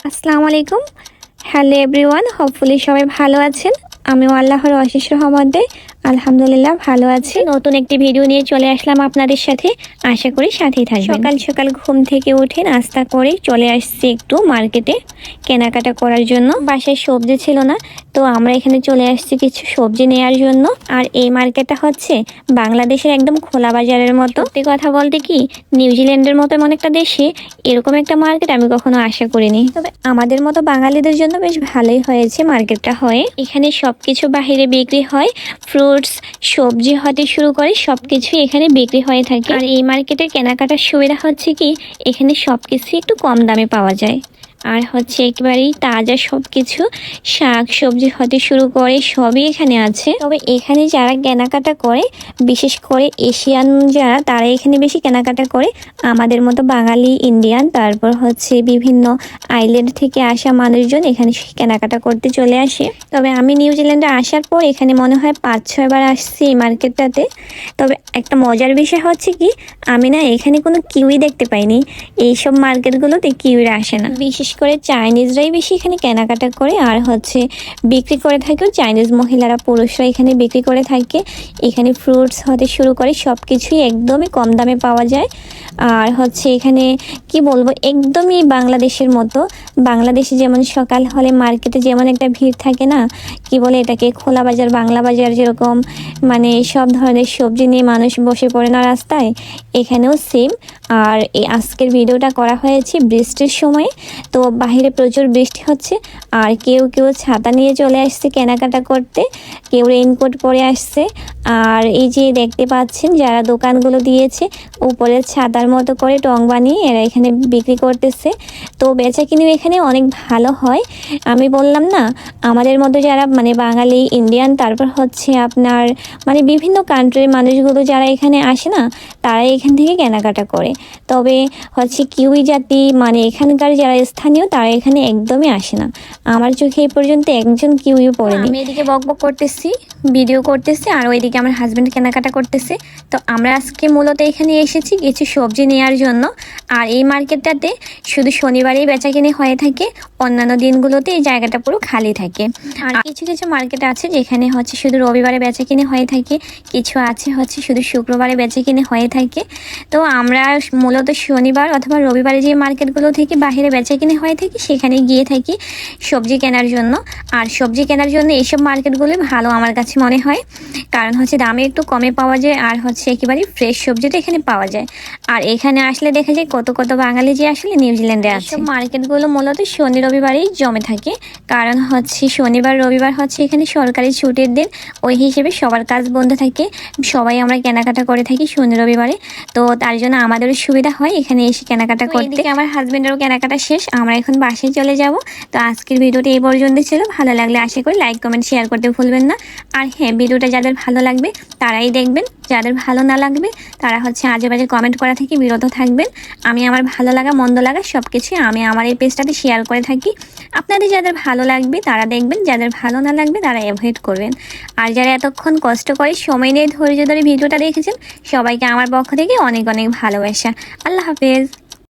আসসালামু আলাইকুম। Hello everyone, hopefully সবাই ভালো আছেন। আমিও আল্লাহর অশেষ রহমতে আলহামদুলিল্লাহ ভালো আছি। নতুন একটি ভিডিও নিয়ে চলে আসলাম আপনাদের সাথে, আশা করি সাথেই থাকবেন। সকাল সকাল ঘুম থেকে উঠে নাস্তা করে চলে আসছি একটু মার্কেটে কেনাকাটা করার জন্য। বাসায় সবজি ছিল না, তো আমরা এখানে চলে আসছি কিছু সবজি নেওয়ার জন্য। আর এই মার্কেটটা হচ্ছে বাংলাদেশের একদম খোলা বাজারের মতো। সত্যি কথা বলতে কি, নিউজিল্যান্ডের মতো এমন একটা দেশে এরকম একটা মার্কেট আমি কখনো আশা করিনি। তবে আমাদের মতো বাঙালিদের জন্য বেশ ভালোই হয়েছে মার্কেটটা হয়ে। এখানে সবকিছু বাহিরে বিক্রি হয়, ফ্রুটস, সবজি হতে শুরু করে সবকিছু এখানে বিক্রি হয়ে থাকে। আর এই মার্কেটের কেনাকাটার সুবিধা হচ্ছে কি, এখানে সবকিছু একটু কম দামে পাওয়া যায়। আর হচ্ছে একেবারেই তাজা সব কিছু, শাক সবজি হতে শুরু করে সবই এখানে আছে। তবে এখানে যারা কেনাকাটা করে, বিশেষ করে এশিয়ান যারা, তারা এখানে বেশি কেনাকাটা করে। আমাদের মতো বাঙালি, ইন্ডিয়ান, তারপর হচ্ছে বিভিন্ন আইল্যান্ড থেকে আসা মানুষজন এখানে কেনাকাটা করতে চলে আসে। তবে আমি নিউজিল্যান্ডে আসার পর এখানে মনে হয় 5-6 বার আসছি এই মার্কেটটাতে। তবে একটা মজার বিষয় হচ্ছে কি, আমি না এখানে কোনো কিউই দেখতে পাইনি। এইসব মার্কেটগুলোতে কিউইরা আসে না, বিশেষ করে চাইনিজরাই বেশি এখানে কেনাকাটা করে। আর হচ্ছে বিক্রি করে থাকেও চাইনিজ মহিলারা, পুরুষরা এখানে বিক্রি করে থাকে। এখানে ফ্রুটস হতে শুরু করে সব কিছুই একদমই কম দামে পাওয়া যায়। আর হচ্ছে এখানে কি বলবো, একদমই বাংলাদেশের মতো। বাংলাদেশে যেমন সকাল হলে মার্কেটে যেমন একটা ভিড় থাকে না, কি বলে এটাকে, খোলা বাজার, বাংলা বাজার, যেরকম মানে সব ধরনের সবজি নিয়ে মানুষ বসে পড়ে না রাস্তায়, এখানেও সেম। আর এই আজকের ভিডিওটা করা হয়েছে বৃষ্টির সময়, তো বাহিরে প্রচুর বৃষ্টি হচ্ছে। আর কেউ কেউ ছাতা নিয়ে চলে আসছে কেনাকাটা করতে, কেউ রেইনকোট পরে আসছে। আর এই যে দেখতে পাচ্ছেন যারা দোকানগুলো দিয়েছে, উপরে ছাতার মতো করে টং বানিয়ে এরা এখানে বিক্রি করতেছে। তো বেচা কিনেও এখানে অনেক ভালো হয়। আমি বললাম না, আমাদের মতো যারা মানে বাঙালি, ইন্ডিয়ান, তারপর হচ্ছে আপনার মানে বিভিন্ন কান্ট্রির মানুষগুলো যারা এখানে আসে না, তারা এখান থেকে কেনাকাটা করে। তবে হচ্ছে কিউই জাতি মানে এখানকার যারা স্থানীয়, তারা এখানে একদমই আসে না। আমার চোখে এই পর্যন্ত একজন কিউইও পড়েনি। আমি এদিকে বকবক করতেছি, ভিডিও করতেছি, আর ওইদিকে আমার হাজব্যান্ড কেনাকাটা করতেছে। তো আমরা আজকে মূলত এখানে এসেছি কিছু সবজি নেওয়ার জন্য। আর এই মার্কেটটাতে শুধু শনিবারেই বেচা কিনে হয়ে থাকে, অন্যান্য দিনগুলোতে এই জায়গাটা পুরো খালি থাকে। আর কিছু কিছু মার্কেট আছে যেখানে হচ্ছে শুধু রবিবারে বেচা কিনে হয়ে থাকে, কিছু আছে হচ্ছে শুধু শুক্রবারে বেচা কিনে হয়ে থাকে। তো আমরা মূলত শনিবার অথবা রবিবারে যে মার্কেটগুলো থেকে বাইরে বেচা কিনে হয়ে থাকে, সেখানে গিয়ে থাকি সবজি কেনার জন্য। আর সবজি কেনার জন্য এইসব মার্কেটগুলো ভালো আমার কাছে মনে হয়, কারণ হচ্ছে দামে একটু কমে পাওয়া যায়, আর হচ্ছে একেবারে ফ্রেশ সবজিটা এখানে পাওয়া যায়। আর এখানে আসলে দেখা যায় কত কত বাঙালি যে আসলে নিউজিল্যান্ডে আছে। মার্কেটগুলো মূলত শনি রবিবারেই জমে থাকে, কারণ হচ্ছে শনিবার রবিবার হচ্ছে এখানে সরকারি ছুটির দিন, ওই হিসেবে সবার কাজ বন্ধ থাকে, সবাই আমরা কেনাকাটা করে থাকি শনি রবিবারে। তো তার জন্য আমাদেরও সুবিধা হয় এখানে এসে কেনাকাটা করতে। আমার হাজবেন্ডেরও কেনাকাটা শেষ, আমরা এখন বাসায় চলে যাব। তো আজকের ভিডিওটা এই পর্যন্ত ছিল। ভালো লাগলে আশা করি লাইক কমেন্ট শেয়ার করতে ভুলবেন না। আর হ্যাঁ, ভিডিওটা যাদের ভালো লাগবে তারাই দেখবেন, যাদের ভালো না লাগবে তারা হচ্ছে আজে বাজে কমেন্ট করা থেকে বিরত থাকবেন। আমি আমার ভালো লাগা মন্দ লাগা সব কিছুই আমি আমার এই পেজটাতে শেয়ার করে থাকি। আপনাদের যাদের ভালো লাগবে তারা দেখবেন, যাদের ভালো না লাগবে তারা অ্যাভয়েড করবেন। আর যারা এতক্ষণ কষ্ট করে সময় নিয়ে ধৈর্য ধরে ভিডিওটা দেখেছেন, সবাইকে আমার পক্ষ থেকে অনেক অনেক ভালোবাসা। আল্লাহ হাফেজ।